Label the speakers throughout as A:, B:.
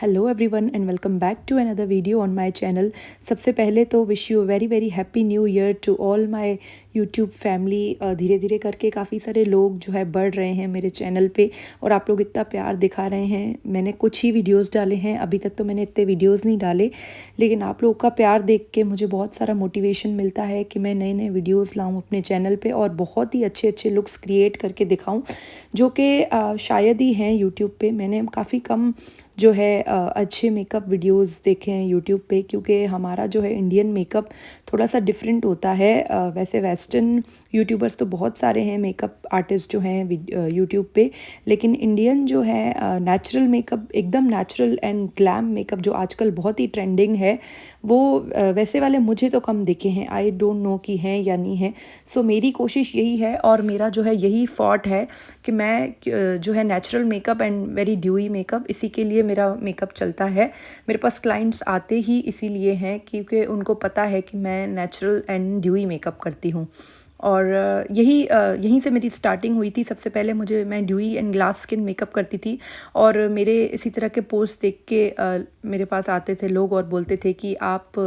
A: Hello everyone and welcome back to another video on my channel. सबसे पहले तो wish you very very happy new year to all my YouTube family. धीरे धीरे करके काफ़ी सारे लोग जो है बढ़ रहे हैं मेरे चैनल पे और आप लोग इतना प्यार दिखा रहे हैं। मैंने कुछ ही वीडियोस डाले हैं, अभी तक तो मैंने इतने वीडियोस नहीं डाले, लेकिन आप लोग का प्यार देख के मुझे बहुत सारा मोटिवेशन मिलता है कि मैं नए नए वीडियोज़ लाऊँ अपने चैनल पर और बहुत ही अच्छे अच्छे लुक्स क्रिएट करके दिखाऊँ जो कि शायद ही हैं यूट्यूब पर। मैंने काफ़ी कम जो है अच्छे मेकअप वीडियोस देखे हैं यूट्यूब पे, क्योंकि हमारा जो है इंडियन मेकअप थोड़ा सा डिफरेंट होता है। वैसे वेस्टर्न यूट्यूबर्स तो बहुत सारे हैं मेकअप आर्टिस्ट जो हैं यूट्यूब पे, लेकिन इंडियन जो है नेचुरल मेकअप, एकदम नेचुरल एंड ग्लैम मेकअप जो आजकल बहुत ही ट्रेंडिंग है, वो वैसे वाले मुझे तो कम दिखे हैं। आई डोंट नो कि हैं या नहीं है। सो मेरी कोशिश यही है और मेरा जो है यही फॉर्ट है कि मैं जो है natural makeup and very dewy makeup, इसी के लिए मेरा मेकअप चलता है। मेरे पास क्लाइंट्स आते ही इसीलिए हैं क्योंकि उनको पता है कि मैं नेचुरल एंड ड्यूई मेकअप करती हूँ। और यहीं से मेरी स्टार्टिंग हुई थी। सबसे पहले मैं dewy and glass skin makeup करती थी और मेरे इसी तरह के पोस्ट देख के मेरे पास आते थे लोग और बोलते थे कि आप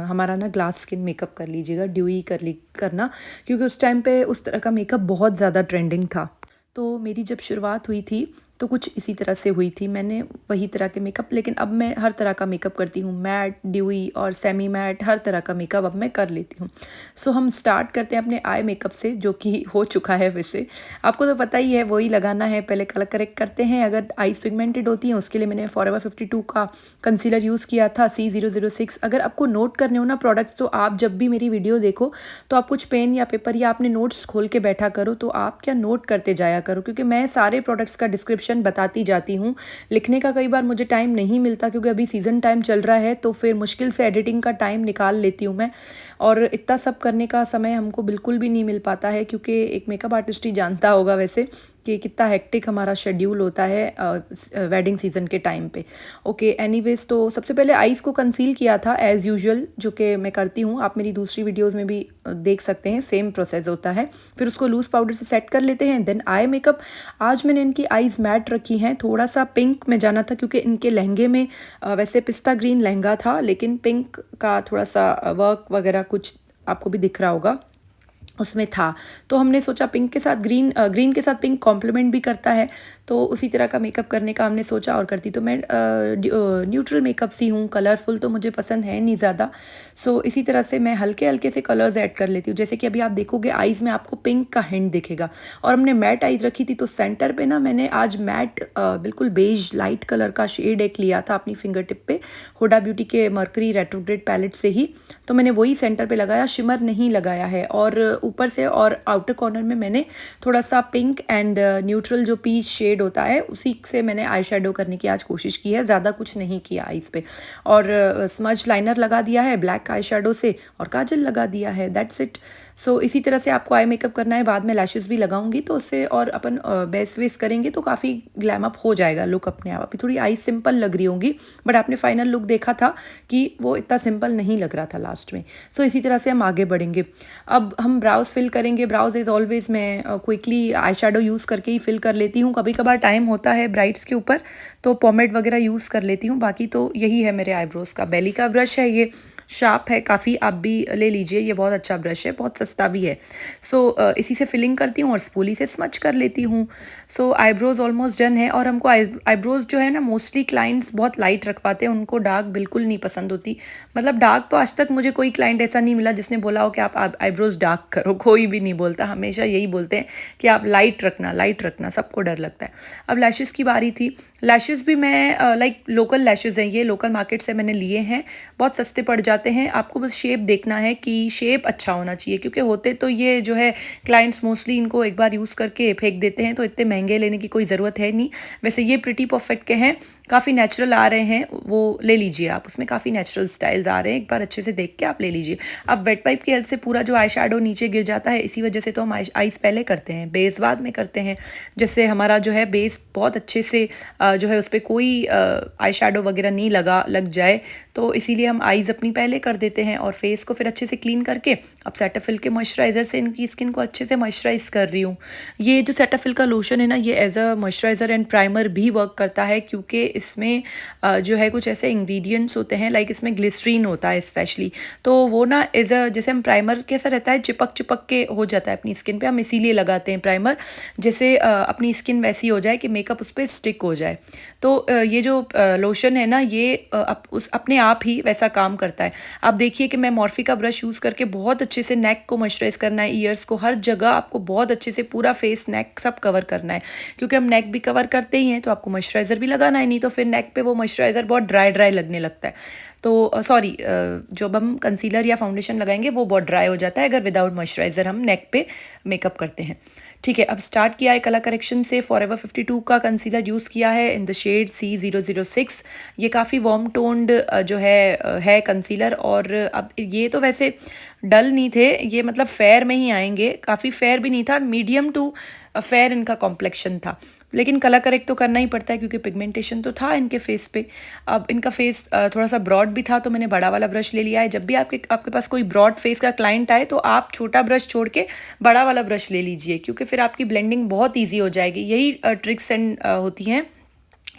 A: हमारा ना ग्लास स्किन मेकअप कर लीजिएगा, ड्यूई करना, क्योंकि उस टाइम पे उस तरह का मेकअप बहुत ज़्यादा ट्रेंडिंग था। तो मेरी जब शुरुआत हुई थी तो कुछ इसी तरह से हुई थी, मैंने वही तरह के मेकअप, लेकिन अब मैं हर तरह का मेकअप करती हूँ, मैट, ड्यूई और सेमी मैट, हर तरह का मेकअप अब मैं कर लेती हूँ। सो हम स्टार्ट करते हैं अपने आई मेकअप से, जो कि हो चुका है। वैसे आपको तो पता ही है, वही लगाना है। पहले कलर करेक्ट करते हैं। अगर आईज पिगमेंटेड होती हैं उसके लिए मैंने फॉरएवर 52 का कंसीलर यूज़ किया था, C006। अगर आपको नोट करने हो ना प्रोडक्ट्स, तो आप जब भी मेरी वीडियो देखो तो आप कुछ पेन या पेपर या आपने नोट्स खोल के बैठा करो, तो आप क्या नोट करते जाया करो, क्योंकि मैं सारे प्रोडक्ट्स का डिस्क्रिप्शन बताती जाती हूँ। लिखने का कई बार मुझे टाइम नहीं मिलता क्योंकि अभी सीज़न टाइम चल रहा है, तो फिर मुश्किल से एडिटिंग का टाइम निकाल लेती हूँ मैं, और इतना सब करने का समय हमको बिल्कुल भी नहीं मिल पाता है, क्योंकि एक मेकअप आर्टिस्ट ही जानता होगा वैसे कि कितना हेक्टिक हमारा शेड्यूल होता है वेडिंग सीज़न के टाइम पे। ओके, एनीवेज, तो सबसे पहले आईज़ को कंसील किया था एज़ यूजुअल, जो कि मैं करती हूँ। आप मेरी दूसरी वीडियोस में भी देख सकते हैं, सेम प्रोसेस होता है। फिर उसको लूज़ पाउडर से सेट कर लेते हैं। देन आई मेकअप, आज मैंने इनकी आईज़ मैट रखी हैं। थोड़ा सा पिंक में जाना था क्योंकि इनके लहंगे में वैसे पिस्ता ग्रीन लहंगा था, लेकिन पिंक का थोड़ा सा वर्क वगैरह कुछ आपको भी दिख रहा होगा उसमें था, तो हमने सोचा पिंक के साथ ग्रीन के साथ पिंक कॉम्प्लीमेंट भी करता है, तो उसी तरह का मेकअप करने का हमने सोचा और करती तो मैं न्यूट्रल मेकअप सी हूँ, कलरफुल तो मुझे पसंद है नहीं ज़्यादा। सो इसी तरह से मैं हल्के हल्के से कलर्स ऐड कर लेती हूँ। जैसे कि अभी आप देखोगे आईज़ में आपको पिंक का हिंट दिखेगा, और हमने मैट आईज़ रखी थी, तो सेंटर पे ना मैंने आज मैट बिल्कुल बेज लाइट कलर का शेड एक लिया था अपनी फिंगर टिप पे, हुडा ब्यूटी के मर्करी रेट्रोग्रेड पैलेट से ही, तो मैंने वही सेंटर पे लगाया, शिमर नहीं लगाया है। और ऊपर से और आउटर कॉर्नर में मैंने थोड़ा सा पिंक एंड न्यूट्रल जो पीच शेड होता है उसी से मैंने आई शेडो करने की आज कोशिश की है, ज़्यादा कुछ नहीं किया आईज़ पे। और स्मज लाइनर लगा दिया है ब्लैक आई शेडो से, और काजल लगा दिया है, दैट्स इट। सो इसी तरह से आपको आई मेकअप करना है। बाद में लैशेस भी लगाऊंगी, तो उससे और अपन बेस वेस करेंगे तो काफ़ी ग्लैम अप हो जाएगा लुक अपने आप। अभी थोड़ी आई सिंपल लग रही होंगी, बट आपने फाइनल लुक देखा था कि वो इतना सिंपल नहीं लग रहा था लास्ट में। सो इसी तरह से हम आगे बढ़ेंगे। अब हम ब्राउज फिल करेंगे। ब्राउज इज़ ऑलवेज मैं क्विकली आई शेडो यूज़ करके ही फिल कर लेती हूँ। कभी कभार टाइम होता है ब्राइड्स के ऊपर तो पॉमेड वगैरह यूज़ कर लेती हूँ, बाकी तो यही है मेरे आईब्रोज़ का। बेली का ब्रश है, ये शार्प है काफ़ी, आप भी ले लीजिए, ये बहुत अच्छा ब्रश है, बहुत सस्ता भी है। सो इसी से फिलिंग करती हूँ और स्पूली से स्मच कर लेती हूँ। सो आईब्रोज़ ऑलमोस्ट डन है। और हमको आईब्रोज़ जो है ना, मोस्टली क्लाइंट्स बहुत लाइट रखवाते हैं, उनको डार्क बिल्कुल नहीं पसंद होती। मतलब डार्क तो आज तक मुझे कोई क्लाइंट ऐसा नहीं मिला जिसने बोला हो कि आप आईब्रोज़ डार्क करो, कोई भी नहीं बोलता। हमेशा यही बोलते हैं कि आप लाइट रखना, सबको डर लगता है। अब लैशेज़ की बारी थी। लैशेज़ भी मैं लाइक लोकल लैशेज़ हैं, ये लोकल मार्केट से मैंने लिए हैं, बहुत सस्ते पड़ जाते हैं। आपको बस शेप देखना है कि शेप अच्छा होना चाहिए, क्योंकि होते तो ये जो है क्लाइंट्स मोस्टली इनको एक बार यूज़ करके फेंक देते हैं, तो इतने महंगे लेने की कोई ज़रूरत है नहीं। वैसे ये प्रिटी परफेक्ट के हैं, काफ़ी नेचुरल आ रहे हैं, वो ले लीजिए आप, उसमें काफ़ी नेचुरल स्टाइल्स आ रहे हैं, एक बार अच्छे से देख के आप ले लीजिए। अब वेट पाइप की हेल्प से पूरा जो आई शेडो नीचे गिर जाता है, इसी वजह से तो हम आईज पहले करते हैं, बेस बाद में करते हैं। जैसे हमारा जो है बेस बहुत अच्छे से जो है उस पर कोई आई शेडो वगैरह नहीं लग जाए, तो इसीलिए हम आईज़ अपनी पहले कर देते हैं और फेस को फिर अच्छे से क्लीन करके अब सेटाफिल के मॉइस्चराइज़र से इनकी स्किन को अच्छे से मॉइस्चराइज़ कर रही हूँ। ये जो सेटाफिल का लोशन है ना, ये as a moisturiser and primer भी वर्क करता है, क्योंकि इसमें जो है कुछ ऐसे इंग्रेडिएंट्स होते हैं, लाइक इसमें ग्लिसरीन होता है स्पेशली, तो वो ना एज अ जैसे हम प्राइमर कैसा रहता है, चिपक चिपक के हो जाता है अपनी स्किन पे, हम इसीलिए लगाते हैं प्राइमर, जैसे अपनी स्किन वैसी हो जाए कि मेकअप उस पर स्टिक हो जाए। तो ये जो लोशन है ना, ये अपने आप ही वैसा काम करता है। आप देखिए कि मैं मॉर्फी का ब्रश यूज़ करके बहुत अच्छे से नेक को मॉइस्चराइज करना है, ईयर्स को, हर जगह आपको बहुत अच्छे से पूरा फेस नेक सब कवर करना है, क्योंकि हम नेक भी कवर करते ही हैं तो आपको मॉइस्चराइज़र भी लगाना है, नहीं तो फिर नेक पे वो मॉइस्चराइज़र बहुत ड्राई ड्राई लगने लगता है। तो सॉरी, जब हम कंसीलर या फाउंडेशन लगाएंगे वो बहुत ड्राई हो जाता है अगर विदाउट मॉइस्चराइज़र हम नेक पे मेकअप करते हैं। ठीक है, अब स्टार्ट किया है कलर करेक्शन से। फॉरएवर 52 का कंसीलर यूज़ किया है इन द शेड C006। ये काफ़ी वार्म टोन्ड जो है कंसीलर, और अब ये तो वैसे डल नहीं थे, ये मतलब फेयर में ही आएंगे, काफ़ी फेयर भी नहीं था, मीडियम टू फेयर इनका कॉम्प्लेक्शन था, लेकिन कलर करेक्ट तो करना ही पड़ता है क्योंकि पिगमेंटेशन तो था इनके फेस पे। अब इनका फेस थोड़ा सा ब्रॉड भी था, तो मैंने बड़ा वाला ब्रश ले लिया है। जब भी आपके पास कोई ब्रॉड फेस का क्लाइंट आए तो आप छोटा ब्रश छोड़ के बड़ा वाला ब्रश ले लीजिए, क्योंकि फिर आपकी ब्लेंडिंग बहुत ईजी हो जाएगी। यही ट्रिक्स एंड होती हैं,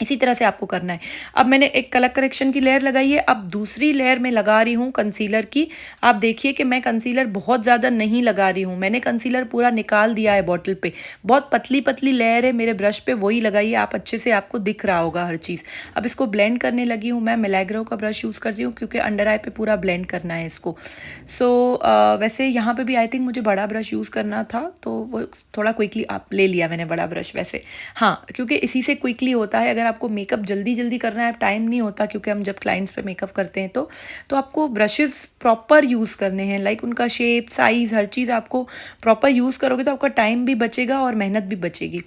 A: इसी तरह से आपको करना है। अब मैंने एक कलर करेक्शन की लेयर लगाई है, अब दूसरी लेयर में लगा रही हूँ कंसीलर की। आप देखिए कि मैं कंसीलर बहुत ज़्यादा नहीं लगा रही हूँ, मैंने कंसीलर पूरा निकाल दिया है बॉटल पे, बहुत पतली पतली लेयर है मेरे ब्रश पे, वही लगाई है आप, अच्छे से आपको दिख रहा होगा हर चीज़। अब इसको ब्लेंड करने लगी हूँ मैं, मिलैग्रो का ब्रश यूज़ कर रही हूँ क्योंकि अंडर आई पे पूरा ब्लेंड करना है इसको। वैसे यहाँ पे भी आई थिंक मुझे बड़ा ब्रश यूज़ करना था, तो वो थोड़ा क्विकली आप ले लिया मैंने बड़ा ब्रश वैसे, हाँ, क्योंकि इसी से क्विकली होता है। अगर आपको मेकअप जल्दी जल्दी करना है, टाइम नहीं होता, क्योंकि हम जब क्लाइंट्स पे मेकअप करते हैं तो आपको ब्रशेस प्रॉपर यूज़ करने हैं, लाइक उनका शेप, साइज़, हर चीज़ आपको प्रॉपर यूज़ करोगे तो आपका टाइम भी बचेगा और मेहनत भी बचेगी।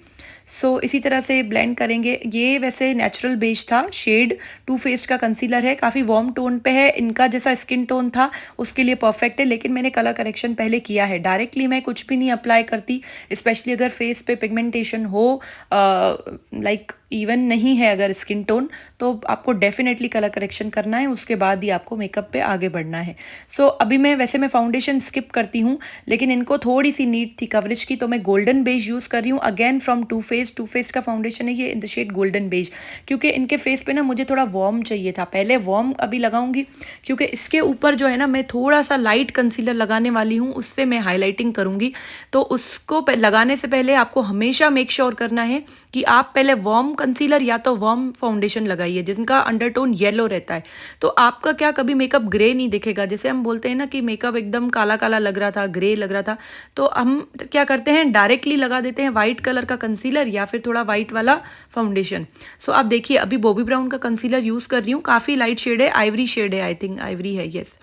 A: इसी तरह से ब्लेंड करेंगे। ये वैसे नेचुरल बेज था, शेड टू फेस्ड का कंसीलर है, काफ़ी वार्म टोन पे है, इनका जैसा स्किन टोन था उसके लिए परफेक्ट है, लेकिन मैंने कलर करेक्शन पहले किया है। डायरेक्टली मैं कुछ भी नहीं अप्लाई करती, स्पेशली अगर फेस पे पिगमेंटेशन हो, लाइक इवन नहीं है अगर स्किन टोन, तो आपको डेफिनेटली कलर करेक्शन करना है, उसके बाद ही आपको मेकअप पे आगे बढ़ना है। अभी मैं फाउंडेशन स्किप करती हूँ, लेकिन इनको थोड़ी सी नीड थी कवरेज की, तो मैं गोल्डन बेज यूज़ कर रही हूँ, अगेन फ्रॉम टू फेस का फाउंडेशन है ये, in the shade golden beige, क्योंकि इनके फेस पे ना मुझे थोड़ा वार्म चाहिए था। पहले वार्म अभी लगाऊंगी, क्योंकि इसके ऊपर जो है ना मैं थोड़ा सा लाइट कंसीलर लगाने वाली हूँ, उससे मैं हाईलाइटिंग करूँगी। तो उसको लगाने से पहले आपको हमेशा मेक श्योर करना है कि आप पहले वार्म कंसीलर या तो वार्म फाउंडेशन लगाइए जिनका अंडरटोन येलो रहता है, तो आपका क्या कभी मेकअप ग्रे नहीं दिखेगा। जैसे हम बोलते हैं ना कि मेकअप एकदम काला काला लग रहा था, ग्रे लग रहा था, तो हम क्या करते हैं, डायरेक्टली लगा देते हैं वाइट कलर का कंसीलर या फिर थोड़ा वाइट वाला फाउंडेशन। आप देखिए अभी बॉबी ब्राउन का कंसीलर यूज़ कर रही हूँ, काफ़ी लाइट शेड है, आइवरी शेड है, आई थिंक आइवरी है, येस।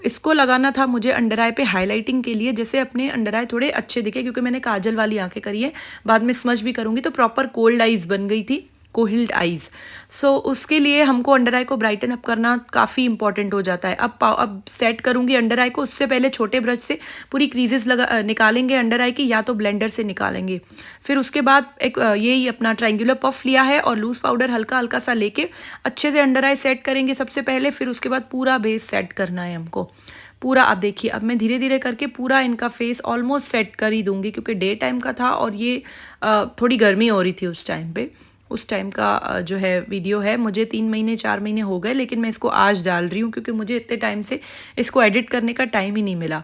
A: इसको लगाना था मुझे अंडर आई पे हाईलाइटिंग के लिए, जैसे अपने अंडर आई थोड़े अच्छे दिखे, क्योंकि मैंने काजल वाली आंखें करी है, बाद में स्मज भी करूँगी तो प्रॉपर कोल्ड आइज बन गई थी, कोहिल्ड आइज। उसके लिए हमको अंडर आई को ब्राइटन अप करना काफ़ी इंपॉर्टेंट हो जाता है। अब सेट करूँगी अंडर आई को, उससे पहले छोटे ब्रश से पूरी क्रीजेस निकालेंगे अंडर आई की, या तो ब्लेंडर से निकालेंगे। फिर उसके बाद एक यही अपना ट्रायंगुलर पफ लिया है और लूज पाउडर हल्का हल्का सा लेके अच्छे से अंडर आई सेट करेंगे सबसे पहले, फिर उसके बाद पूरा बेस सेट करना है हमको पूरा। आप देखिए अब मैं धीरे धीरे करके पूरा इनका फेस ऑलमोस्ट सेट कर ही दूंगी, क्योंकि डे टाइम का था और ये थोड़ी गर्मी हो रही थी उस टाइम पे। उस टाइम का जो है वीडियो है, मुझे 3 महीने 4 महीने हो गए, लेकिन मैं इसको आज डाल रही हूँ क्योंकि मुझे इतने टाइम से इसको एडिट करने का टाइम ही नहीं मिला।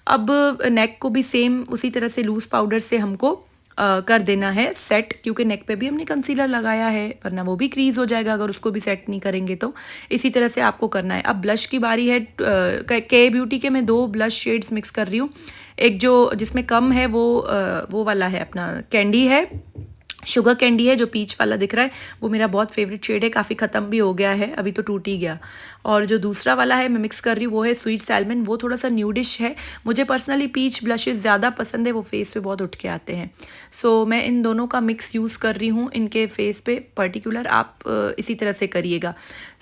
A: अब नेक को भी सेम उसी तरह से लूज़ पाउडर से हमको कर देना है सेट, क्योंकि नेक पे भी हमने कंसीलर लगाया है, वरना वो भी क्रीज हो जाएगा अगर उसको भी सेट नहीं करेंगे तो। इसी तरह से आपको करना है। अब ब्लश की बारी है। के ब्यूटी के मैं 2 ब्लश शेड्स मिक्स कर रही हूँ। एक जो जिसमें कम है वो वाला है अपना कैंडी है, शुगर कैंडी है, जो पीच वाला दिख रहा है वो मेरा बहुत फेवरेट शेड है, काफ़ी ख़त्म भी हो गया है, अभी तो टूट ही गया। और जो दूसरा वाला है मैं मिक्स कर रही हूँ वो है स्वीट सैलमन, वो थोड़ा सा न्यूडिश है। मुझे पर्सनली पीच ब्लशेस ज़्यादा पसंद है, वो फेस पे बहुत उठ के आते हैं। मैं इन दोनों का मिक्स यूज़ कर रही हूँ इनके फेस पे पर्टिकुलर, आप इसी तरह से करिएगा।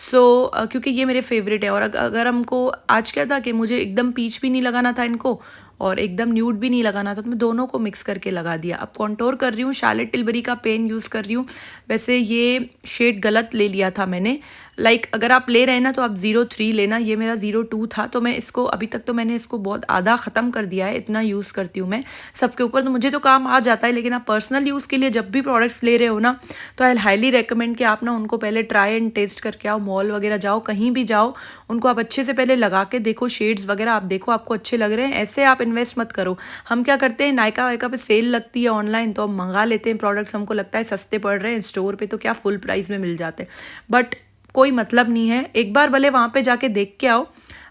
A: क्योंकि ये मेरे फेवरेट है। और अगर हमको आज क्या था कि मुझे एकदम पीच भी नहीं लगाना था इनको और एकदम न्यूड भी नहीं लगाना था, तो मैं दोनों को मिक्स करके लगा दिया। अब कॉन्टोर कर रही हूँ, शार्लेट टिलबरी का पेन यूज़ कर रही हूँ। वैसे ये शेड गलत ले लिया था मैंने, लाइक अगर आप ले रहे हैं ना तो आप 03 लेना, ये मेरा 02 था, तो मैं इसको अभी तक तो मैंने इसको बहुत आधा ख़त्म कर दिया है, इतना यूज़ करती हूँ मैं सबके ऊपर। तो मुझे तो काम आ जाता है, लेकिन आप पर्सनल यूज़ के लिए जब भी प्रोडक्ट्स ले रहे हो ना, तो आई हाईली रिकमेंड कि आप ना उनको पहले ट्राई एंड टेस्ट करके आओ। मॉल वगैरह जाओ, कहीं भी जाओ, उनको आप अच्छे से पहले लगा के देखो, शेड्स वगैरह आप देखो आपको अच्छे लग रहे हैं, ऐसे आप इन्वेस्ट मत करो। हम क्या करते हैं, नायका वायका पे सेल लगती है ऑनलाइन, तो हम मंगा लेते हैं प्रोडक्ट्स, हमको लगता है सस्ते पड़ रहे हैं, स्टोर पे तो क्या फुल प्राइस में मिल जाते हैं, बट कोई मतलब नहीं है। एक बार भले वहाँ पे जाके देख के आओ,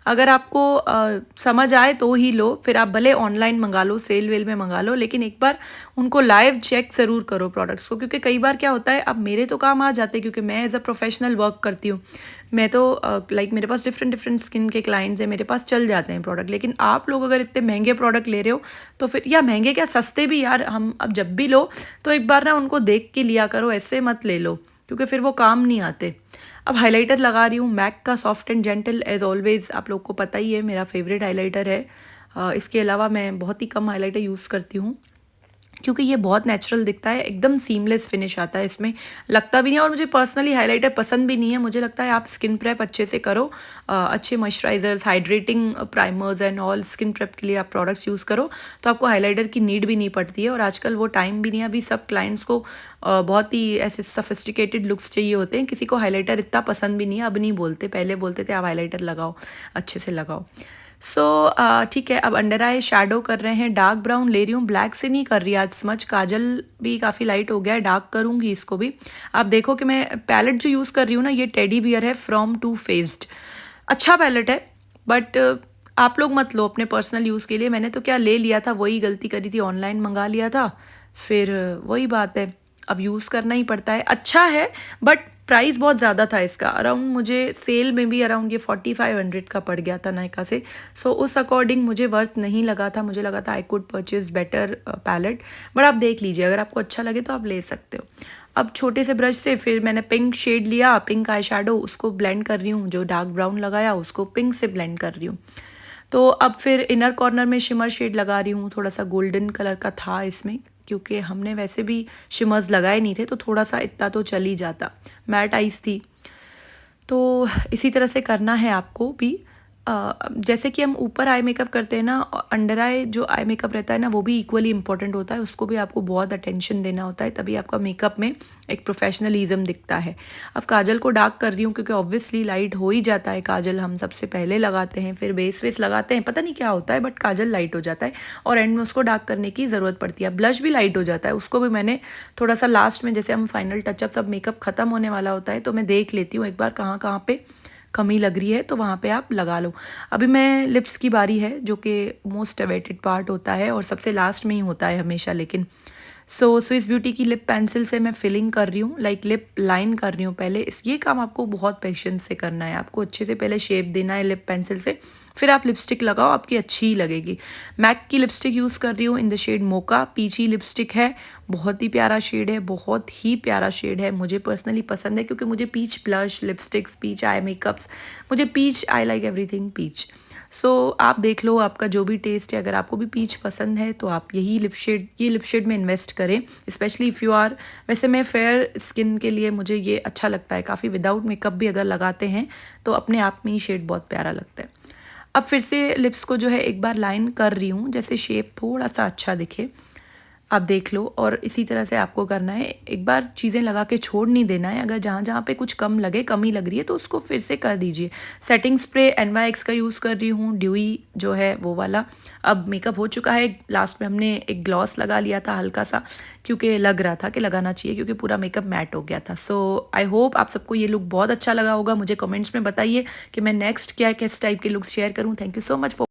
A: अगर आपको समझ आए तो ही लो, फिर आप भले ऑनलाइन मंगा लो, सेल वेल में मंगा लो, लेकिन एक बार उनको लाइव चेक ज़रूर करो प्रोडक्ट्स को, क्योंकि कई बार क्या होता है, अब मेरे तो काम आ जाते हैं क्योंकि मैं एज अ प्रोफेशनल वर्क करती हूँ, मैं तो लाइक मेरे पास डिफरेंट स्किन के क्लाइंट्स हैं, मेरे पास चल जाते हैं प्रोडक्ट। लेकिन आप लोग अगर इतने महंगे प्रोडक्ट ले रहे हो तो फिर, या महंगे क्या सस्ते भी यार, हम अब जब भी लो तो एक बार ना उनको देख के लिया करो, ऐसे मत ले लो क्योंकि फिर वो काम नहीं आते। अब हाइलाइटर लगा रही हूँ मैक का soft and gentle, as always आप लोग को पता ही है मेरा फेवरेट हाइलाइटर है। इसके अलावा मैं बहुत ही कम हाइलाइटर यूज़ करती हूँ क्योंकि ये बहुत नेचुरल दिखता है, एकदम सीमलेस फिनिश आता है इसमें, लगता भी नहीं है। और मुझे पर्सनली हाइलाइटर पसंद भी नहीं है, मुझे लगता है आप स्किन प्रेप अच्छे से करो, अच्छे moisturisers, hydrating primers and all skin prep के लिए आप प्रोडक्ट्स यूज़ करो, तो आपको हाइलाइटर की नीड भी नहीं पड़ती है। और आजकल वो टाइम भी नहीं है, अभी सब क्लाइंट्स को बहुत ही ऐसे सफिस्टिकेटेड लुक्स चाहिए होते हैं, किसी को हाइलाइटर इतना पसंद भी नहीं है, अब नहीं बोलते, पहले बोलते थे आप हाइलाइटर लगाओ, अच्छे से लगाओ। सो ठीक है, अब अंडर आई शैडो कर रहे हैं, डार्क ब्राउन ले रही हूँ, ब्लैक से नहीं कर रही आज स्मच, काजल भी काफ़ी लाइट हो गया है, डार्क करूँगी इसको भी। आप देखो कि मैं पैलेट जो यूज़ कर रही हूँ ना, ये टेडी बियर है फ्रॉम टू फेस्ड, अच्छा पैलेट है, बट आप लोग मत लो अपने पर्सनल यूज़ के लिए। मैंने तो क्या ले लिया था, वही गलती करी थी, ऑनलाइन मंगा लिया था, फिर वही बात है, अब यूज़ करना ही पड़ता है। अच्छा है बट प्राइस बहुत ज़्यादा था इसका, अराउंड मुझे सेल में भी अराउंड ये 4500 का पड़ गया था नायका से, सो उस अकॉर्डिंग मुझे वर्थ नहीं लगा था, मुझे लगा था I could purchase better palette, but आप देख लीजिए, अगर आपको अच्छा लगे तो आप ले सकते हो। अब छोटे से ब्रश से फिर मैंने पिंक शेड लिया, पिंक आई शेडो, उसको ब्लेंड कर रही हूँ, जो डार्क ब्राउन लगाया उसको पिंक से ब्लेंड कर रही हूँ। तो अब फिर इनर कॉर्नर में शिमर शेड लगा रही हूँ, थोड़ा सा गोल्डन कलर का था इसमें, क्योंकि हमने वैसे भी शिमर्स लगाए नहीं थे, तो थोड़ा सा इतना तो चल ही जाता, मैट आइस थी, तो इसी तरह से करना है आपको भी। जैसे कि हम ऊपर आई मेकअप करते हैं ना, अंडर आई जो आई मेकअप रहता है ना, वो भी इक्वली इंपॉर्टेंट होता है, उसको भी आपको बहुत अटेंशन देना होता है, तभी आपका मेकअप में एक प्रोफेशनलिज्म दिखता है। अब काजल को डार्क कर रही हूँ क्योंकि ऑब्वियसली लाइट हो ही जाता है काजल, हम सबसे पहले लगाते हैं, फिर बेस वेस लगाते हैं, पता नहीं क्या होता है बट काजल लाइट हो जाता है और एंड में उसको डार्क करने की ज़रूरत पड़ती है। ब्लश भी लाइट हो जाता है, उसको भी मैंने थोड़ा सा लास्ट में, जैसे हम फाइनल टचअप सब मेकअप ख़त्म होने वाला होता है, तो मैं देख लेती हूँ एक बार कहाँ कहाँ पे कमी लग रही है, तो वहाँ पे आप लगा लो। अभी मैं लिप्स की बारी है, जो कि मोस्ट अवेटेड पार्ट होता है और सबसे लास्ट में ही होता है हमेशा, लेकिन स्विस ब्यूटी की लिप पेंसिल से मैं फिलिंग कर रही हूँ, लाइक लिप लाइन कर रही हूँ पहले। ये काम आपको बहुत पेशेंस से करना है, आपको अच्छे से पहले शेप देना है लिप पेंसिल से, फिर आप लिपस्टिक लगाओ, आपकी अच्छी ही लगेगी। मैक की लिपस्टिक यूज़ कर रही हूँ in the shade mocha, peachy lipstick है, बहुत ही प्यारा शेड है, बहुत ही प्यारा शेड है, मुझे पर्सनली पसंद है क्योंकि मुझे peach blush, lipsticks, peach eye makeups, मुझे peach, I like everything peach. So आप देख लो आपका जो भी टेस्ट है, अगर आपको भी पीच पसंद है तो आप यही ये लिप शेड में इन्वेस्ट करें, स्पेशली इफ़ यू आर, वैसे मैं फेयर स्किन के लिए मुझे ये अच्छा लगता है काफ़ी, विदाउट मेकअप भी अगर लगाते हैं तो अपने आप में ही शेड बहुत प्यारा लगता है। अब फिर से लिप्स को जो है एक बार लाइन कर रही हूँ, जैसे शेप थोड़ा सा अच्छा दिखे, आप देख लो, और इसी तरह से आपको करना है, एक बार चीज़ें लगा के छोड़ नहीं देना है, अगर जहाँ जहाँ पे कुछ कम लगे, कमी लग रही है तो उसको फिर से कर दीजिए। सेटिंग स्प्रे NYX का यूज़ कर रही हूँ, ड्यूई जो है वो वाला। अब मेकअप हो चुका है, लास्ट में हमने एक ग्लॉस लगा लिया था हल्का सा, क्योंकि लग रहा था कि लगाना चाहिए, क्योंकि पूरा मेकअप मैट हो गया था। सो आई होप आप सबको ये लुक बहुत अच्छा लगा होगा, मुझे कमेंट्स में बताइए कि मैं नेक्स्ट क्या किस टाइप के लुक्स शेयर करूँ। Thank you so much for